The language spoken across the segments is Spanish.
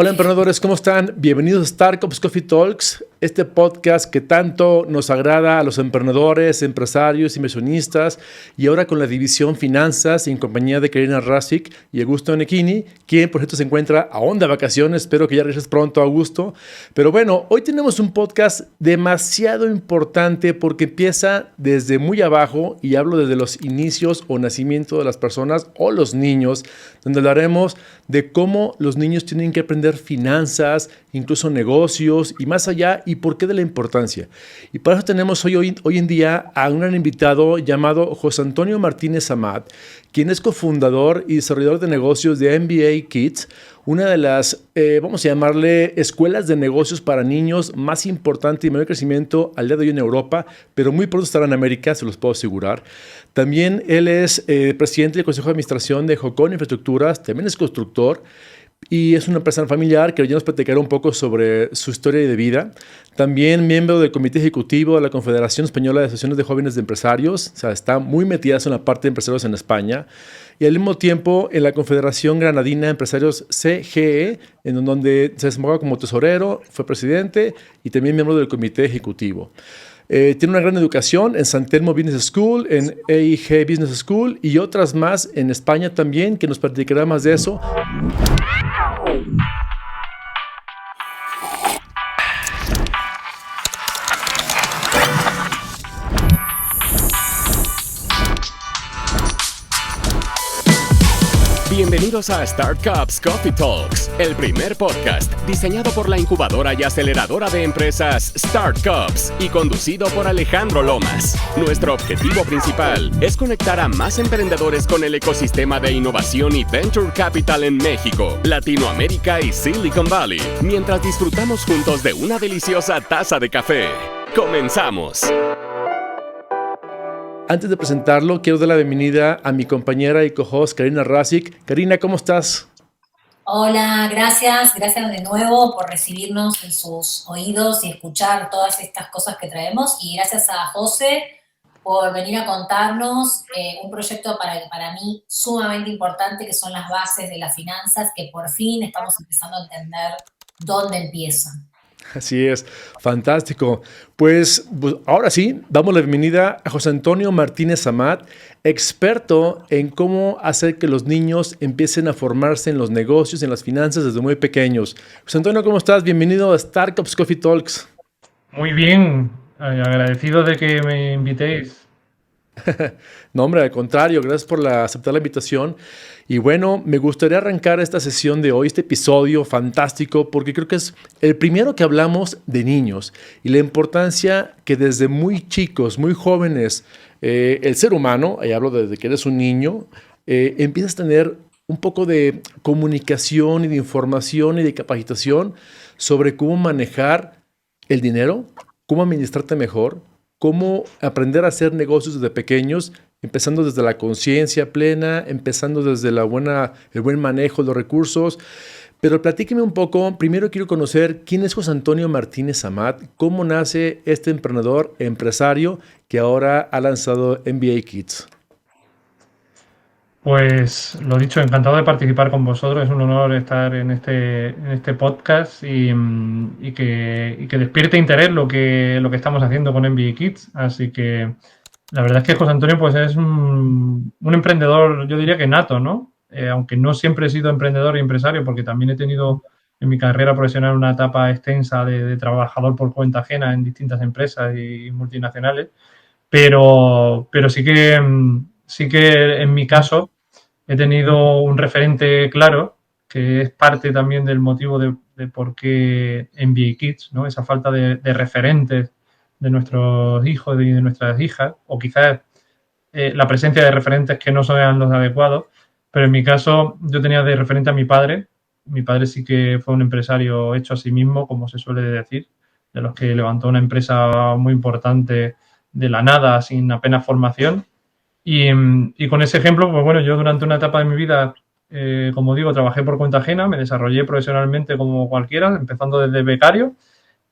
Hola emprendedores, ¿cómo están? Bienvenidos a Startups Coffee Talks, este podcast que tanto nos agrada a los emprendedores, empresarios, inversionistas y ahora con la división Finanzas en compañía de Karina Rasic y Augusto Nechini, quien por cierto se encuentra aún de vacaciones, espero que ya regreses pronto, Augusto. Pero bueno, hoy tenemos un podcast demasiado importante porque empieza desde muy abajo y hablo desde los inicios o nacimiento de las personas o los niños, donde hablaremos de cómo los niños tienen que aprender finanzas, incluso negocios y más allá, y por qué de la importancia. Y para eso tenemos hoy en día a un gran invitado llamado José Antonio Martínez Amat, quien es cofundador y desarrollador de negocios de MBA Kids, una de las, vamos a llamarle, escuelas de negocios para niños más importante y mayor crecimiento al día de hoy en Europa, pero muy pronto estará en América, se los puedo asegurar. También él es presidente del Consejo de Administración de Jocon Infraestructuras, también es constructor, y es una empresa familiar que ya nos platicará un poco sobre su historia de vida. También miembro del Comité Ejecutivo de la Confederación Española de Asociaciones de Jóvenes de Empresarios, o sea, está muy metida en la parte de empresarios en España. Y al mismo tiempo en la Confederación Granadina de Empresarios CGE, en donde se desempeñaba como tesorero, fue presidente y también miembro del Comité Ejecutivo. Tiene una gran educación en San Telmo Business School, en EIG Business School y otras más en España también, que nos platicará más de eso. Bienvenidos a Startups Coffee Talks, el primer podcast diseñado por la incubadora y aceleradora de empresas Startups y conducido por Alejandro Lomas. Nuestro objetivo principal es conectar a más emprendedores con el ecosistema de innovación y venture capital en México, Latinoamérica y Silicon Valley, mientras disfrutamos juntos de una deliciosa taza de café. ¡Comenzamos! Antes de presentarlo, quiero dar la bienvenida a mi compañera y co-host Karina Rasic. Karina, ¿cómo estás? Hola, gracias de nuevo por recibirnos en sus oídos y escuchar todas estas cosas que traemos. Y gracias a José por venir a contarnos un proyecto para mí sumamente importante, que son las bases de las finanzas, que por fin estamos empezando a entender dónde empiezan. Así es, fantástico. Pues ahora sí, damos la bienvenida a José Antonio Martínez Amat, experto en cómo hacer que los niños empiecen a formarse en los negocios, en las finanzas desde muy pequeños. José Antonio, ¿cómo estás? Bienvenido a Startups Coffee Talks. Muy bien, agradecido de que me invitéis. No, hombre, al contrario, gracias por aceptar la invitación. Y bueno, me gustaría arrancar esta sesión de hoy, este episodio fantástico, porque creo que es el primero que hablamos de niños y la importancia que desde muy chicos, muy jóvenes, el ser humano, ahí hablo desde que eres un niño, empiezas a tener un poco de comunicación y de información y de capacitación sobre cómo manejar el dinero, cómo administrarte mejor, cómo aprender a hacer negocios desde pequeños, empezando desde la conciencia plena, empezando desde el buen manejo de los recursos. Pero platíqueme un poco, primero quiero conocer quién es José Antonio Martínez Amat, cómo nace este emprendedor, empresario, que ahora ha lanzado MBA Kids. Pues lo dicho, encantado de participar con vosotros, es un honor estar en este podcast y que despierte interés lo que estamos haciendo con MBA Kids. Así que la verdad es que José Antonio pues es un emprendedor, yo diría que nato, ¿no? Aunque no siempre he sido emprendedor y empresario, porque también he tenido en mi carrera profesional una etapa extensa de trabajador por cuenta ajena en distintas empresas y multinacionales, pero sí que en mi caso he tenido un referente claro, que es parte también del motivo de por qué MBA Kids, ¿no? Esa falta de referentes de nuestros hijos y de nuestras hijas, o quizás la presencia de referentes que no sean los adecuados, pero en mi caso yo tenía de referente a mi padre. Mi padre sí que fue un empresario hecho a sí mismo, como se suele decir, de los que levantó una empresa muy importante de la nada, sin apenas formación. Y con ese ejemplo, pues bueno, yo durante una etapa de mi vida, como digo, trabajé por cuenta ajena, me desarrollé profesionalmente como cualquiera, empezando desde becario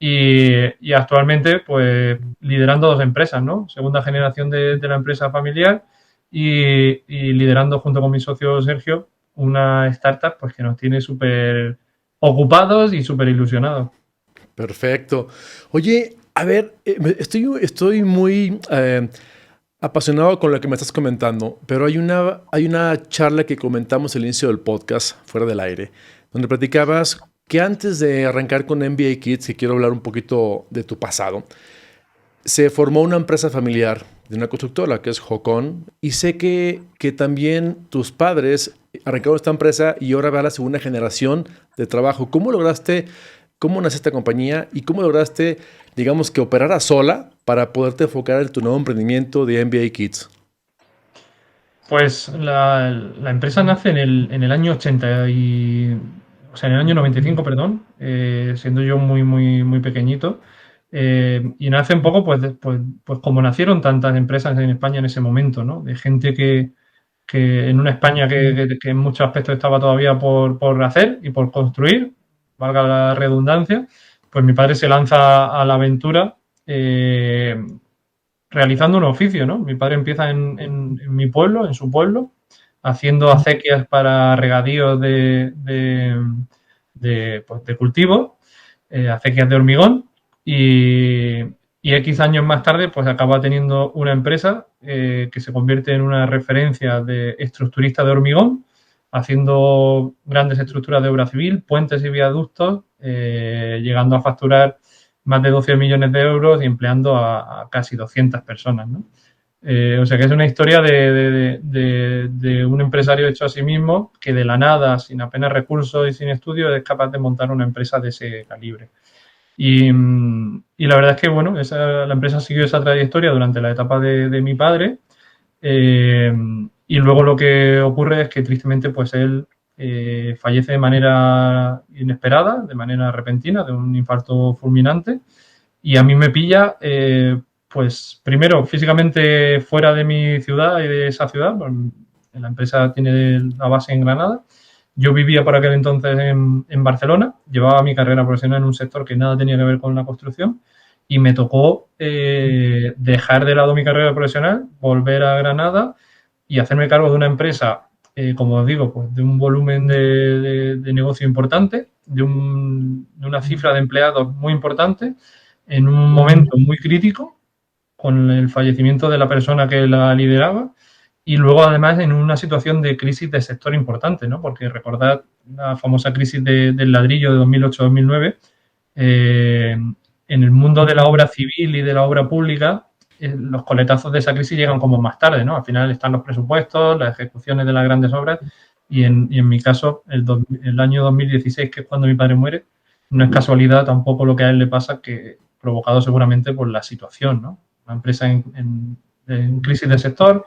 y actualmente pues liderando dos empresas, ¿no? Segunda generación de la empresa familiar y liderando junto con mi socio Sergio una startup pues que nos tiene súper ocupados y súper ilusionados. Perfecto. Oye, a ver, estoy muy apasionado con lo que me estás comentando, pero hay una charla que comentamos al inicio del podcast, fuera del aire, donde platicabas que antes de arrancar con MBA Kids, que quiero hablar un poquito de tu pasado, se formó una empresa familiar de una constructora que es Jocon, y sé que también tus padres arrancaron esta empresa y ahora va la segunda generación de trabajo. ¿Cómo nace esta compañía y cómo lograste, digamos, que operara sola para poderte enfocar en tu nuevo emprendimiento de MBA Kids? Pues la empresa nace en el año 80 o sea, en el año 95, perdón, siendo yo muy, muy, muy pequeñito. Y nace un poco, pues como nacieron tantas empresas en España en ese momento, ¿no? De gente que en una España que en muchos aspectos estaba todavía por hacer y por construir, valga la redundancia, pues mi padre se lanza a la aventura realizando un oficio, ¿no? Mi padre empieza en mi pueblo, en su pueblo, haciendo acequias para regadíos de cultivo, acequias de hormigón, y, y X años más tarde pues acaba teniendo una empresa que se convierte en una referencia de estructurista de hormigón, haciendo grandes estructuras de obra civil, puentes y viaductos, llegando a facturar más de 12 millones de euros y empleando a casi 200 personas, ¿no? O sea que es una historia de un empresario hecho a sí mismo que de la nada, sin apenas recursos y sin estudios, es capaz de montar una empresa de ese calibre. Y la verdad es que, bueno, la empresa siguió esa trayectoria durante la etapa de mi padre. Y luego lo que ocurre es que tristemente pues él fallece de manera inesperada, de manera repentina, de un infarto fulminante, y a mí me pilla pues primero físicamente fuera de mi ciudad y de esa ciudad. Pues, la empresa tiene la base en Granada. Yo vivía por aquel entonces en Barcelona, llevaba mi carrera profesional en un sector que nada tenía que ver con la construcción, y me tocó dejar de lado mi carrera profesional, volver a Granada y hacerme cargo de una empresa, como os digo, pues de un volumen de negocio importante, de una cifra de empleados muy importante, en un momento muy crítico, con el fallecimiento de la persona que la lideraba, y luego además en una situación de crisis de sector importante, ¿no? Porque recordad la famosa crisis del ladrillo de 2008-2009, en el mundo de la obra civil y de la obra pública, los coletazos de esa crisis llegan como más tarde, ¿no? Al final están los presupuestos, las ejecuciones de las grandes obras, y en mi caso, el año 2016, que es cuando mi padre muere, no es casualidad tampoco lo que a él le pasa, que provocado seguramente por la situación, ¿no? Una empresa en crisis de sector,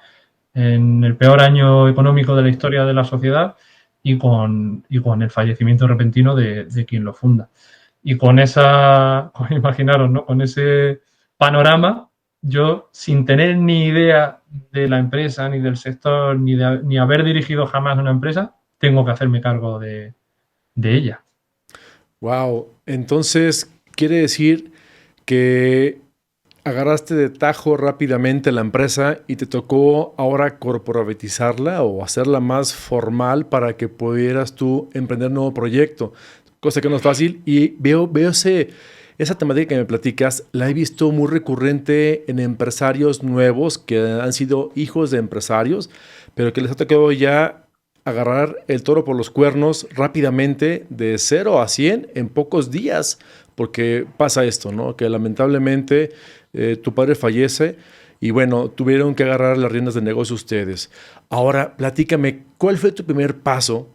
en el peor año económico de la historia de la sociedad, y con el fallecimiento repentino de quien lo funda. Y imaginaros, ¿no? Con ese panorama, yo, sin tener ni idea de la empresa, ni del sector, ni haber dirigido jamás una empresa, tengo que hacerme cargo de ella. Wow, entonces quiere decir que agarraste de tajo rápidamente la empresa y te tocó ahora corporatizarla o hacerla más formal para que pudieras tú emprender un nuevo proyecto, cosa que no es fácil. Y veo esa temática que me platicas, la he visto muy recurrente en empresarios nuevos que han sido hijos de empresarios, pero que les ha tocado ya agarrar el toro por los cuernos rápidamente de 0 a 100 en pocos días, porque pasa esto, ¿no? Que lamentablemente tu padre fallece y bueno, tuvieron que agarrar las riendas del negocio ustedes. Ahora, platícame, ¿cuál fue tu primer paso?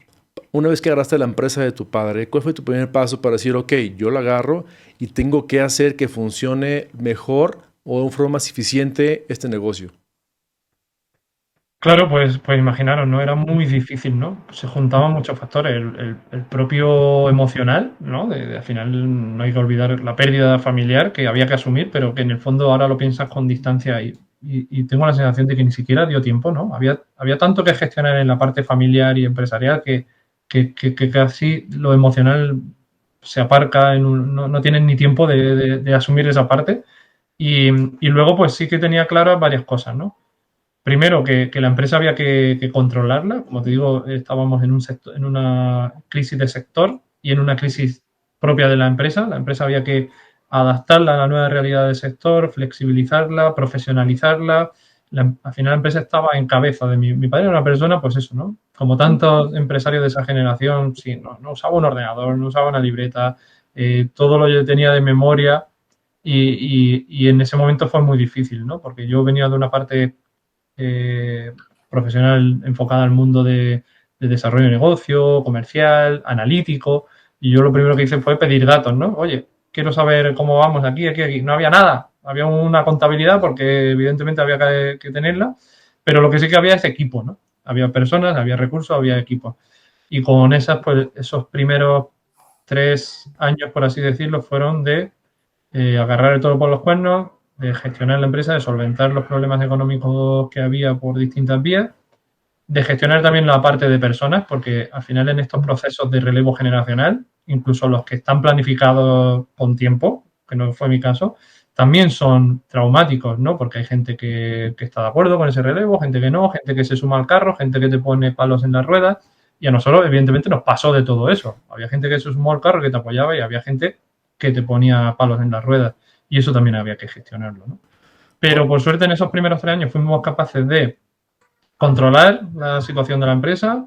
Una vez que agarraste la empresa de tu padre, ¿cuál fue tu primer paso para decir, ok, yo la agarro y tengo que hacer que funcione mejor o de una forma más eficiente este negocio? Claro, pues imaginaros, ¿no? Era muy difícil, ¿no? Se juntaban muchos factores, el propio emocional, ¿no? Al final no hay que olvidar la pérdida familiar que había que asumir, pero que en el fondo ahora lo piensas con distancia y tengo la sensación de que ni siquiera dio tiempo, ¿no? Había tanto que gestionar en la parte familiar y empresarial que casi lo emocional se aparca, no tienen ni tiempo de asumir esa parte. Y luego pues sí que tenía claras varias cosas, ¿no? Primero, que la empresa había que controlarla. Como te digo, estábamos en una crisis de sector y en una crisis propia de la empresa. La empresa había que adaptarla a la nueva realidad del sector, flexibilizarla, profesionalizarla. Al final la empresa estaba en cabeza de mi padre, era una persona, pues eso, ¿no? Como tantos empresarios de esa generación, sí, no usaba un ordenador, no usaba una libreta, todo lo que tenía de memoria y en ese momento fue muy difícil, ¿no? Porque yo venía de una parte profesional enfocada al mundo de desarrollo de negocio, comercial, analítico, y yo lo primero que hice fue pedir datos, ¿no? Oye, quiero saber cómo vamos aquí. No había nada, había una contabilidad porque evidentemente había que tenerla, pero lo que sí que había es equipo, ¿no? Había personas, había recursos, había equipo. Y con pues, esos primeros 3 años, por así decirlo, fueron de agarrar el toro por los cuernos, de gestionar la empresa, de solventar los problemas económicos que había por distintas vías, de gestionar también la parte de personas, porque al final en estos procesos de relevo generacional, incluso los que están planificados con tiempo, que no fue mi caso, también son traumáticos, ¿no? Porque hay gente que está de acuerdo con ese relevo, gente que no, gente que se suma al carro, gente que te pone palos en las ruedas, y a nosotros evidentemente nos pasó de todo eso. Había gente que se sumó al carro, que te apoyaba, y había gente que te ponía palos en las ruedas, y eso también había que gestionarlo, ¿no? Pero por suerte en esos primeros 3 años fuimos capaces de controlar la situación de la empresa,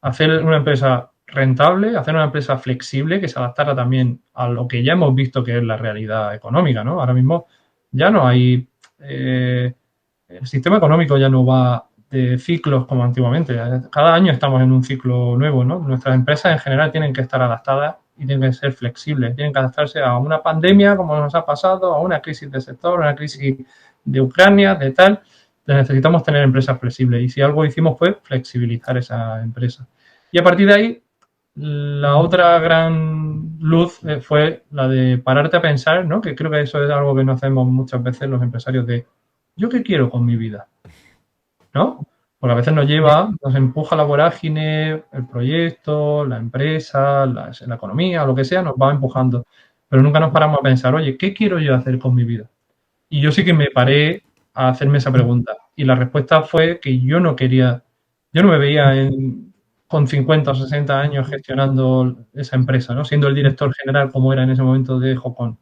hacer una empresa rentable, hacer una empresa flexible que se adaptara también a lo que ya hemos visto que es la realidad económica, ¿no? Ahora mismo ya no hay... el sistema económico ya no va de ciclos como antiguamente. Cada año estamos en un ciclo nuevo, ¿no? Nuestras empresas en general tienen que estar adaptadas y tienen que ser flexibles, tienen que adaptarse a una pandemia como nos ha pasado, a una crisis de sector, a una crisis de Ucrania, de tal. Necesitamos tener empresas flexibles y si algo hicimos fue flexibilizar esa empresa. Y a partir de ahí, la otra gran luz fue la de pararte a pensar, ¿no? Que creo que eso es algo que no hacemos muchas veces los empresarios de ¿yo qué quiero con mi vida? ¿No? Porque a veces nos empuja la vorágine, el proyecto, la empresa, la economía, lo que sea, nos va empujando. Pero nunca nos paramos a pensar, oye, ¿qué quiero yo hacer con mi vida? Y yo sí que me paré a hacerme esa pregunta. Y la respuesta fue que yo no me veía con 50 o 60 años gestionando esa empresa, ¿no? Siendo el director general como era en ese momento de Jocon.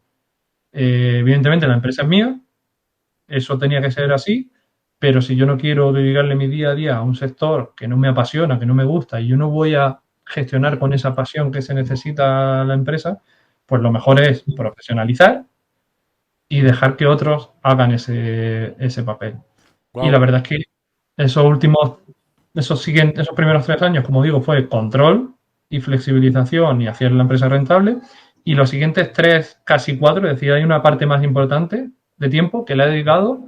Evidentemente la empresa es mía, eso tenía que ser así, pero si yo no quiero dedicarle mi día a día a un sector que no me apasiona, que no me gusta, y yo no voy a gestionar con esa pasión que se necesita la empresa, pues lo mejor es profesionalizar y dejar que otros hagan ese papel. Wow. Y la verdad es que esos primeros 3 años, como digo, fue control y flexibilización y hacer la empresa rentable. Y los siguientes 3, casi 4, es decir, hay una parte más importante de tiempo que le he dedicado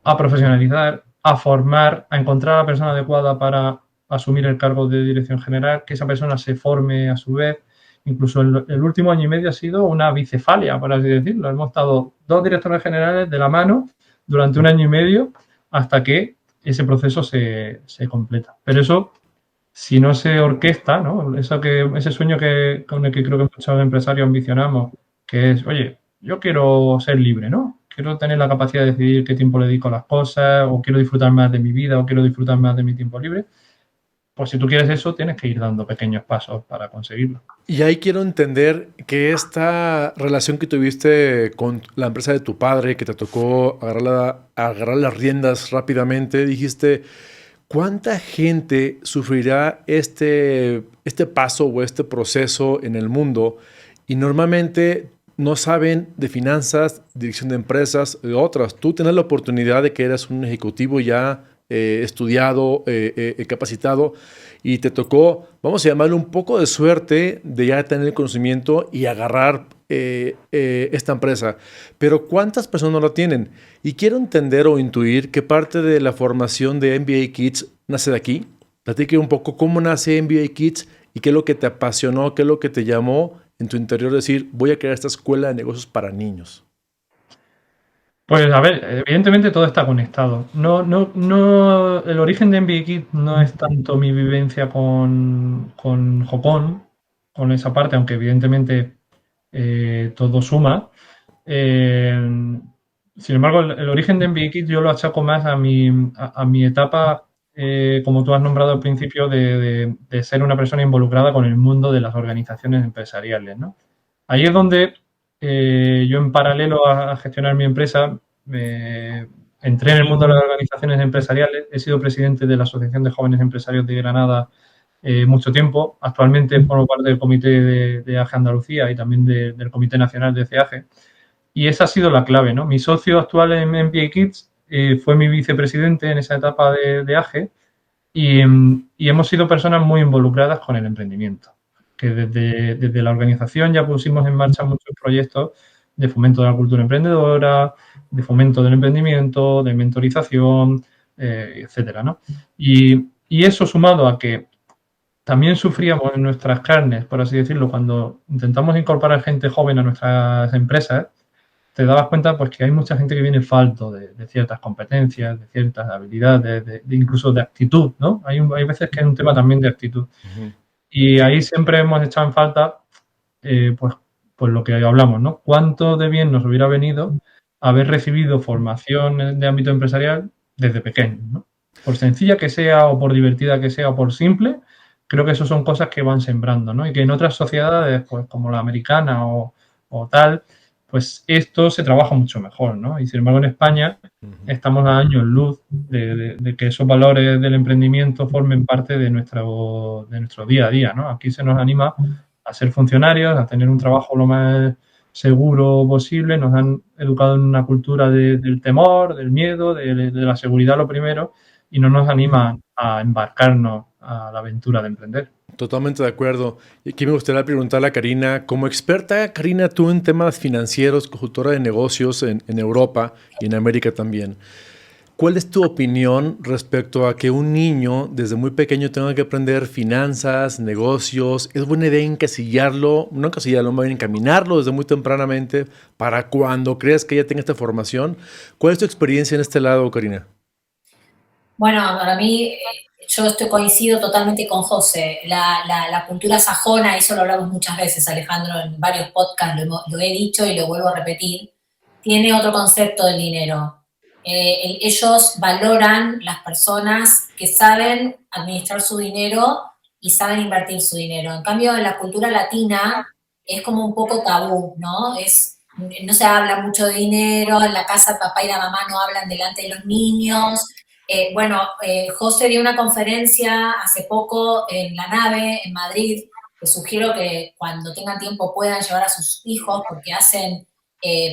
a profesionalizar, a formar, a encontrar a la persona adecuada para asumir el cargo de dirección general, que esa persona se forme a su vez. Incluso el último año y medio ha sido una bicefalia, por así decirlo. Hemos estado 2 directores generales de la mano durante 1 año y medio hasta que ese proceso se completa. Pero eso, si no se orquesta, ¿no? Ese sueño con el que creo que muchos empresarios ambicionamos, que es, oye, yo quiero ser libre, ¿no? Quiero tener la capacidad de decidir qué tiempo le dedico a las cosas, o quiero disfrutar más de mi vida, o quiero disfrutar más de mi tiempo libre. Pues si tú quieres eso, tienes que ir dando pequeños pasos para conseguirlo. Y ahí quiero entender que esta relación que tuviste con la empresa de tu padre, que te tocó agarrar las riendas rápidamente, dijiste, ¿cuánta gente sufrirá este paso o este proceso en el mundo? Y normalmente no saben de finanzas, dirección de empresas, de otras. Tú tienes la oportunidad de que eras un ejecutivo ya estudiado, capacitado, y te tocó, vamos a llamarle un poco de suerte de ya tener el conocimiento y agarrar esta empresa. Pero ¿cuántas personas no la tienen? Y quiero entender o intuir que parte de la formación de MBA Kids nace de aquí. Platique un poco cómo nace MBA Kids y qué es lo que te apasionó, qué es lo que te llamó en tu interior decir, voy a crear esta escuela de negocios para niños. Pues a ver, evidentemente todo está conectado. El origen de MBA Kids no es tanto mi vivencia con Jocon, con esa parte, aunque evidentemente todo suma. Sin embargo, el origen de MBA Kids yo lo achaco más a mi etapa como tú has nombrado al principio, de ser una persona involucrada con el mundo de las organizaciones empresariales, ¿no? Ahí es donde yo, en paralelo a gestionar mi empresa, entré en el mundo de las organizaciones empresariales. He sido presidente de la Asociación de Jóvenes Empresarios de Granada mucho tiempo. Actualmente formo parte del comité de AGE Andalucía y también del Comité Nacional de CEAGE. Y esa ha sido la clave, ¿no? Mi socio actual en MBA Kids fue mi vicepresidente en esa etapa de AGE y hemos sido personas muy involucradas con el emprendimiento. Que desde la organización ya pusimos en marcha muchos proyectos de fomento de la cultura emprendedora, de fomento del emprendimiento, de mentorización, etcétera, ¿no? Y eso, sumado a que también sufríamos en nuestras carnes, por así decirlo, cuando intentamos incorporar gente joven a nuestras empresas, te dabas cuenta pues que hay mucha gente que viene falto de ciertas competencias, de ciertas habilidades, incluso de actitud, ¿no? Hay veces que es un tema también de actitud. Y ahí siempre hemos echado en falta pues lo que hablamos, ¿no? ¿Cuánto de bien nos hubiera venido haber recibido formación de ámbito empresarial desde pequeños, ¿no? Por sencilla que sea, o por divertida que sea, o por simple, creo que eso son cosas que van sembrando, ¿no? Y que en otras sociedades, pues como la americana o tal, pues esto se trabaja mucho mejor, ¿no? Y sin embargo en España estamos a años luz de que esos valores del emprendimiento formen parte de nuestro día a día, ¿no? Aquí se nos anima a ser funcionarios, a tener un trabajo lo más seguro posible. Nos han educado en una cultura del temor, del miedo, de la seguridad lo primero, y no nos animan a embarcarnos a la aventura de emprender. Totalmente de acuerdo. Y aquí me gustaría preguntarle a Karina, como experta, Karina, tú en temas financieros, consultora de negocios en Europa y en América también, ¿cuál es tu opinión respecto a que un niño desde muy pequeño tenga que aprender finanzas, negocios? ¿Es buena idea encasillarlo, no encasillarlo, más bien encaminarlo desde muy tempranamente para cuando creas que ya tenga esta formación? ¿Cuál es tu experiencia en este lado, Karina? Bueno, para mí, yo coincido totalmente con José. La cultura sajona, eso lo hablamos muchas veces, Alejandro, en varios podcasts, lo he dicho y lo vuelvo a repetir, tiene otro concepto del dinero. Ellos valoran las personas que saben administrar su dinero y saben invertir su dinero. En cambio, en la cultura latina es como un poco tabú, ¿no? No se habla mucho de dinero, en la casa el papá y la mamá no hablan delante de los niños. José dio una conferencia hace poco en La Nave, en Madrid, que sugiero que cuando tengan tiempo puedan llevar a sus hijos porque hacen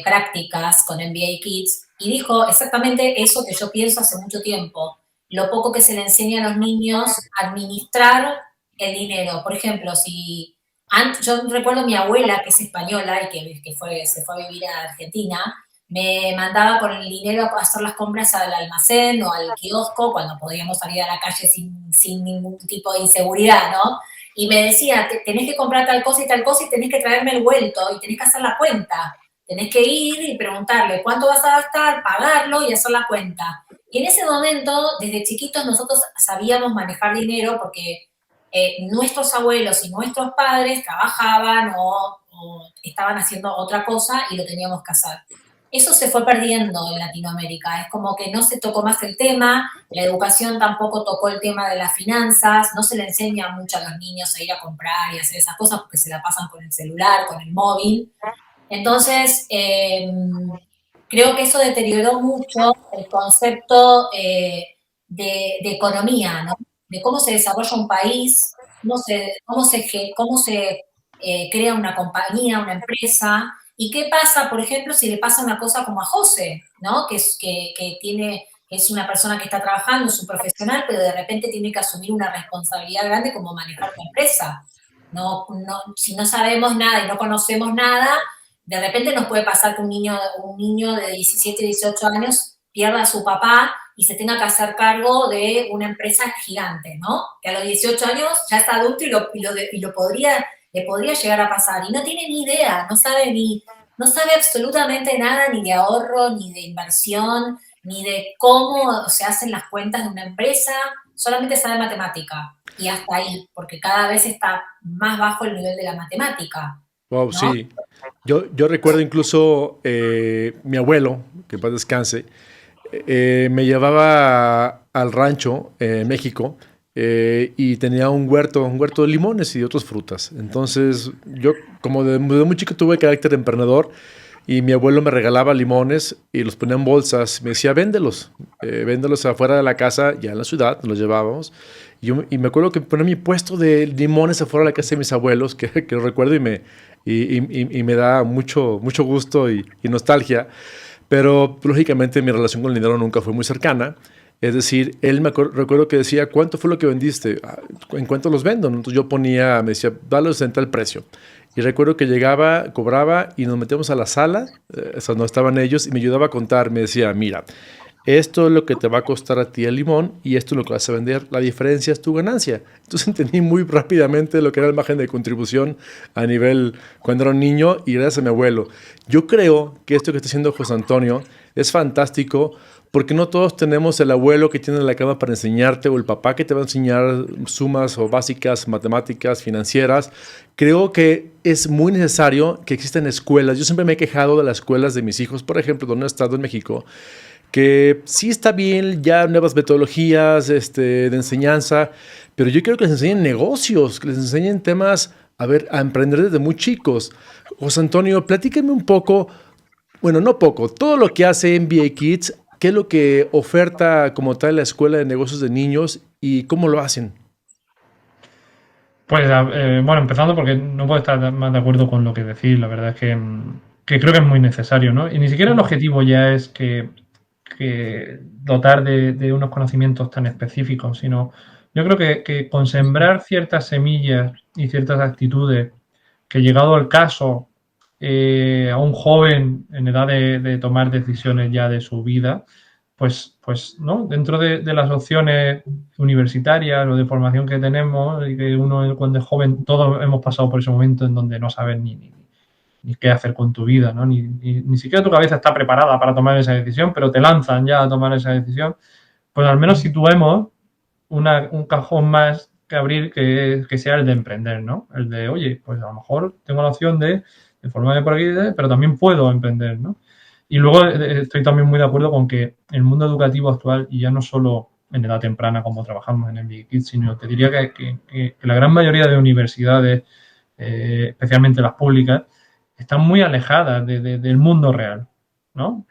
prácticas con MBA Kids, y dijo exactamente eso que yo pienso hace mucho tiempo, lo poco que se le enseña a los niños a administrar el dinero. Por ejemplo, yo recuerdo a mi abuela, que es española y que se fue a vivir a Argentina, me mandaba con el dinero a hacer las compras al almacén o al kiosco cuando podíamos salir a la calle sin ningún tipo de inseguridad, ¿no? Y me decía, tenés que comprar tal cosa y tenés que traerme el vuelto y tenés que hacer la cuenta. Tenés que ir y preguntarle cuánto vas a gastar, pagarlo y hacer la cuenta. Y en ese momento, desde chiquitos, nosotros sabíamos manejar dinero porque nuestros abuelos y nuestros padres trabajaban o estaban haciendo otra cosa y lo teníamos que hacer. Eso se fue perdiendo en Latinoamérica, es como que no se tocó más el tema, la educación tampoco tocó el tema de las finanzas, no se le enseña mucho a los niños a ir a comprar y hacer esas cosas porque se la pasan con el celular, con el móvil. Entonces, creo que eso deterioró mucho el concepto de economía, ¿no? De cómo se desarrolla un país, cómo se crea una compañía, una empresa. ¿Y qué pasa, por ejemplo, si le pasa una cosa como a José, ¿no? Que es una persona que está trabajando, es un profesional, pero de repente tiene que asumir una responsabilidad grande como manejar una empresa. Si no sabemos nada y no conocemos nada, de repente nos puede pasar que un niño de 17, 18 años pierda a su papá y se tenga que hacer cargo de una empresa gigante, ¿no? Que a los 18 años ya está adulto y le podría llegar a pasar. Y no tiene ni idea, no sabe absolutamente nada ni de ahorro, ni de inversión, ni de cómo se hacen las cuentas de una empresa, solamente sabe matemática. Y hasta ahí, porque cada vez está más bajo el nivel de la matemática. Wow, ¿no? Sí. Yo recuerdo incluso mi abuelo, que en paz descanse, me llevaba al rancho en México y tenía un huerto de limones y de otras frutas. Entonces, yo como de muy chico tuve carácter emprendedor y mi abuelo me regalaba limones y los ponía en bolsas. Me decía, véndelos afuera de la casa, ya en la ciudad, nos los llevábamos. Y me acuerdo que ponía mi puesto de limones afuera de la casa de mis abuelos, que lo recuerdo y me da mucho gusto y nostalgia. Pero lógicamente mi relación con el dinero nunca fue muy cercana. Es decir, recuerdo que decía, ¿cuánto fue lo que vendiste? ¿En cuánto los vendo? Entonces yo me decía, dale en tal precio. Y recuerdo que llegaba, cobraba y nos metíamos a la sala, o sea, no estaban ellos, y me ayudaba a contar. Me decía, mira, esto es lo que te va a costar a ti el limón y esto es lo que vas a vender. La diferencia es tu ganancia. Entonces entendí muy rápidamente lo que era el margen de contribución a nivel cuando era un niño y gracias a mi abuelo. Yo creo que esto que está haciendo José Antonio es fantástico porque no todos tenemos el abuelo que tiene en la cama para enseñarte o el papá que te va a enseñar sumas o básicas, matemáticas, financieras. Creo que es muy necesario que existan escuelas. Yo siempre me he quejado de las escuelas de mis hijos, por ejemplo, donde he estado en México, que sí está bien ya nuevas metodologías de enseñanza, pero yo quiero que les enseñen negocios, que les enseñen temas, a emprender desde muy chicos. José Antonio, platícame un poco, bueno, no poco, todo lo que hace MBA Kids, qué es lo que oferta como tal la Escuela de Negocios de Niños y cómo lo hacen. Pues bueno, empezando porque no puedo estar más de acuerdo con lo que decís. La verdad es que creo que es muy necesario, ¿no? Y ni siquiera el objetivo ya es que dotar de unos conocimientos tan específicos, sino yo creo que con sembrar ciertas semillas y ciertas actitudes que llegado el caso a un joven en edad de tomar decisiones ya de su vida, pues ¿no? Dentro de las opciones universitarias o de formación que tenemos y que uno cuando es joven, todos hemos pasado por ese momento en donde no sabes ni qué hacer con tu vida, ¿no? Ni siquiera tu cabeza está preparada para tomar esa decisión, pero te lanzan ya a tomar esa decisión. Pues al menos situemos un cajón más que abrir que sea el de emprender, ¿no? El de, oye, pues a lo mejor tengo la opción de formarme por aquí, pero también puedo emprender, ¿no? Y luego estoy también muy de acuerdo con que el mundo educativo actual, y ya no solo en edad temprana como trabajamos en MBA Kids, sino te diría que la gran mayoría de universidades, especialmente las públicas, están muy alejadas del mundo real, ¿no?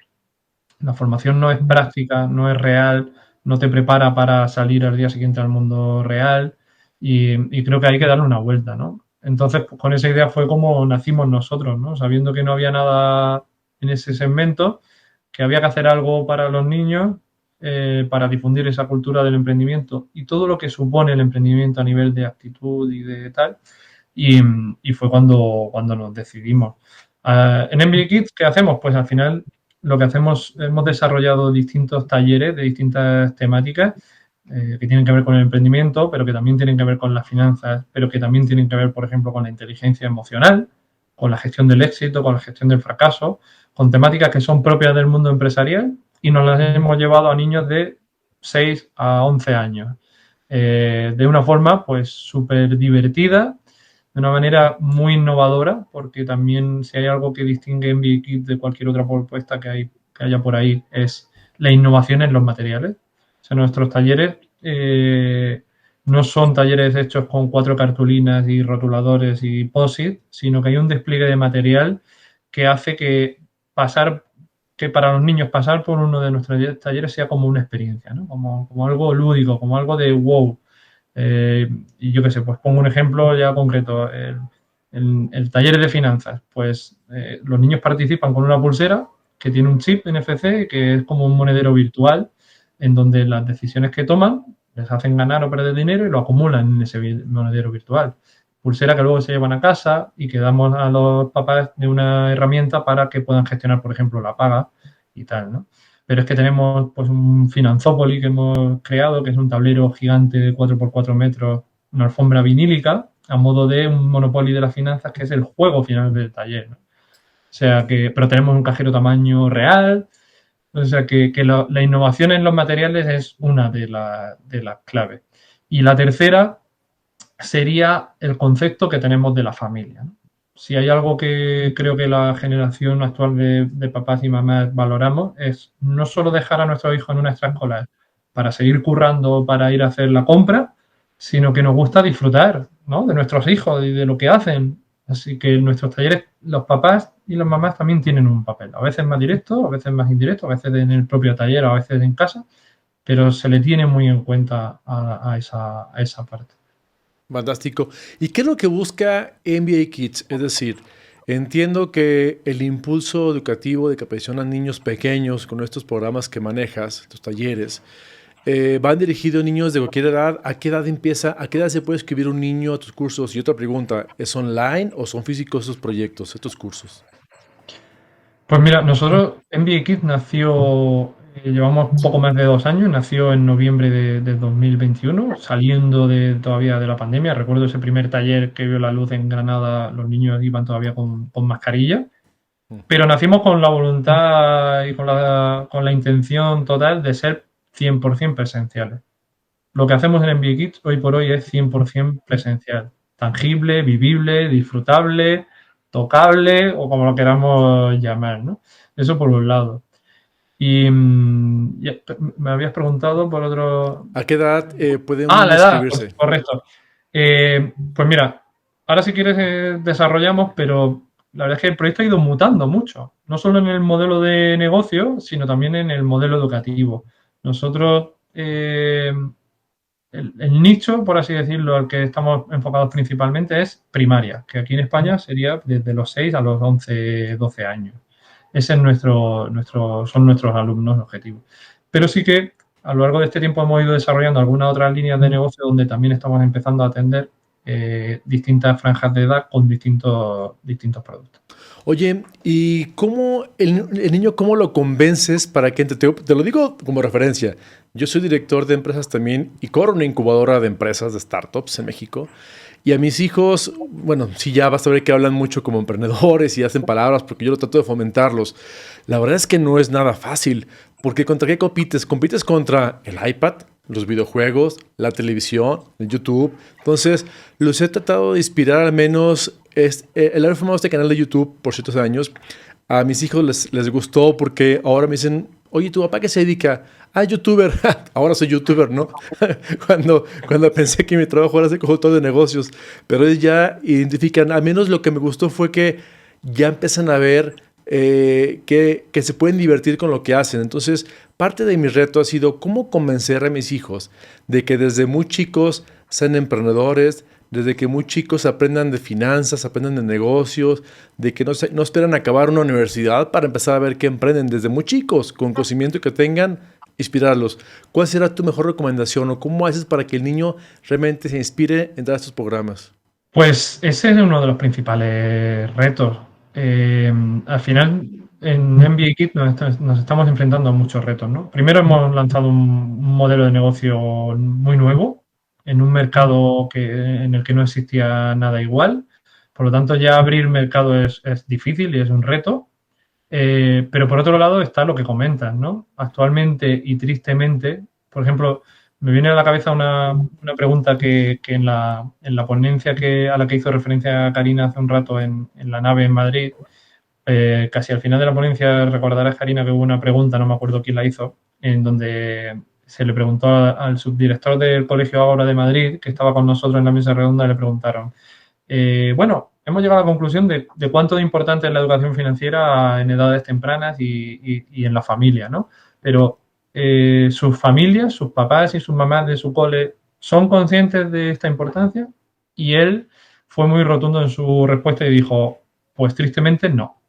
La formación no es práctica, no es real, no te prepara para salir al día siguiente al mundo real y creo que hay que darle una vuelta, ¿no? Entonces, pues, con esa idea fue como nacimos nosotros, ¿no? Sabiendo que no había nada en ese segmento, que había que hacer algo para los niños, para difundir esa cultura del emprendimiento y todo lo que supone el emprendimiento a nivel de actitud y de tal. Y, y fue cuando nos decidimos. En MBA Kids, ¿qué hacemos? Pues al final lo que hacemos, hemos desarrollado distintos talleres de distintas temáticas que tienen que ver con el emprendimiento, pero que también tienen que ver con las finanzas, pero que también tienen que ver, por ejemplo, con la inteligencia emocional, con la gestión del éxito, con la gestión del fracaso, con temáticas que son propias del mundo empresarial y nos las hemos llevado a niños de 6 a 11 años. De una forma, pues, súper divertida, de una manera muy innovadora, porque también si hay algo que distingue MBA Kids de cualquier otra propuesta que haya por ahí, es la innovación en los materiales. O sea, nuestros talleres no son talleres hechos con 4 cartulinas y rotuladores y POSIT, sino que hay un despliegue de material que hace que para los niños pasar por uno de nuestros talleres sea como una experiencia, ¿no? Como algo lúdico, como algo de wow. Y yo qué sé, pues pongo un ejemplo ya concreto. El taller de finanzas, pues los niños participan con una pulsera que tiene un chip NFC, que es como un monedero virtual, en donde las decisiones que toman les hacen ganar o perder dinero y lo acumulan en ese monedero virtual. Pulsera que luego se llevan a casa y que damos a los papás de una herramienta para que puedan gestionar, por ejemplo, la paga y tal, ¿no? Pero es que tenemos pues un Finanzópolis que hemos creado, que es un tablero gigante de 4x4 metros, una alfombra vinílica, a modo de un Monopoly de las finanzas, que es el juego final del taller, ¿no? O sea que, pero tenemos un cajero tamaño real, o sea que la innovación en los materiales es una de las claves. Y la tercera sería el concepto que tenemos de la familia, ¿no? O si hay algo que creo que la generación actual de papás y mamás valoramos, es no solo dejar a nuestros hijos en una extraescolar para seguir currando, para ir a hacer la compra, sino que nos gusta disfrutar, ¿no?, de nuestros hijos y de lo que hacen. Así que en nuestros talleres los papás y las mamás también tienen un papel, a veces más directo, a veces más indirecto, a veces en el propio taller, a veces en casa, pero se le tiene muy en cuenta a esa parte. Fantástico. ¿Y qué es lo que busca MBA Kids? Es decir, entiendo que el impulso educativo de capacitación a niños pequeños con estos programas que manejas, estos talleres, van dirigidos a niños de cualquier edad. ¿A qué edad empieza? ¿A qué edad se puede escribir un niño a tus cursos? Y otra pregunta, ¿es online o son físicos estos proyectos, estos cursos? Pues mira, nosotros, MBA Kids nació, llevamos poco más de 2 años, nació en noviembre de 2021, saliendo todavía de la pandemia. Recuerdo ese primer taller que vio la luz en Granada, los niños iban todavía con mascarilla, pero nacimos con la voluntad y con la intención total de ser 100% presenciales. Lo que hacemos en MBA Kids hoy por hoy es 100% presencial, tangible, vivible, disfrutable, tocable o como lo queramos llamar, ¿no? Eso por un lado. Y me habías preguntado por otro... ¿A qué edad puede un Ah, niño la edad, pues, inscribirse? correcto. Pues mira, ahora si quieres desarrollamos, pero la verdad es que el proyecto ha ido mutando mucho, no solo en el modelo de negocio, sino también en el modelo educativo. Nosotros, el nicho, por así decirlo, al que estamos enfocados principalmente es primaria, que aquí en España sería desde los 6 a los 11, 12 años. Ese es son nuestros alumnos objetivos. Pero sí que a lo largo de este tiempo hemos ido desarrollando algunas otras líneas de negocio donde también estamos empezando a atender distintas franjas de edad con distintos productos. Oye, ¿y cómo el niño, cómo lo convences para que entre? Te lo digo como referencia. Yo soy director de empresas también y corro una incubadora de empresas, de startups en México. Y a mis hijos, bueno, sí, ya vas a ver que hablan mucho como emprendedores y hacen palabras porque yo lo trato de fomentarlos. La verdad es que no es nada fácil, porque ¿contra qué compites? Compites contra el iPad, los videojuegos, la televisión, el YouTube. Entonces, los he tratado de inspirar al menos. El haber formado este canal de YouTube por ciertos años, a mis hijos les gustó porque ahora me dicen, oye, ¿tu papá qué se dedica? Ah, youtuber. Ahora soy youtuber, ¿no? cuando pensé que mi trabajo era ser consultor de negocios. Pero ellos ya identifican, al menos lo que me gustó fue que ya empiezan a ver que se pueden divertir con lo que hacen. Entonces, parte de mi reto ha sido cómo convencer a mis hijos de que desde muy chicos sean emprendedores, desde que muy chicos aprendan de finanzas, aprendan de negocios, de que no esperan acabar una universidad para empezar a ver qué emprenden desde muy chicos, con conocimiento que tengan, inspirarlos. ¿Cuál será tu mejor recomendación o cómo haces para que el niño realmente se inspire en dar estos programas? Pues ese es uno de los principales retos. Al final, en MBA Kids nos estamos enfrentando a muchos retos, ¿no? Primero hemos lanzado un modelo de negocio muy nuevo en un mercado en el que no existía nada igual. Por lo tanto, ya abrir mercado es difícil y es un reto. Pero por otro lado está lo que comentas, ¿no? Actualmente y tristemente, por ejemplo, me viene a la cabeza una pregunta que en la ponencia a la que hizo referencia Karina hace un rato en la nave en Madrid, casi al final de la ponencia recordarás, Karina, que hubo una pregunta, no me acuerdo quién la hizo, en donde se le preguntó al subdirector del Colegio Ágora de Madrid, que estaba con nosotros en la mesa redonda, le preguntaron, bueno, hemos llegado a la conclusión de cuánto de importante es la educación financiera en edades tempranas y en la familia, ¿no? Pero sus familias, sus papás y sus mamás de su cole son conscientes de esta importancia, y él fue muy rotundo en su respuesta y dijo, pues tristemente no.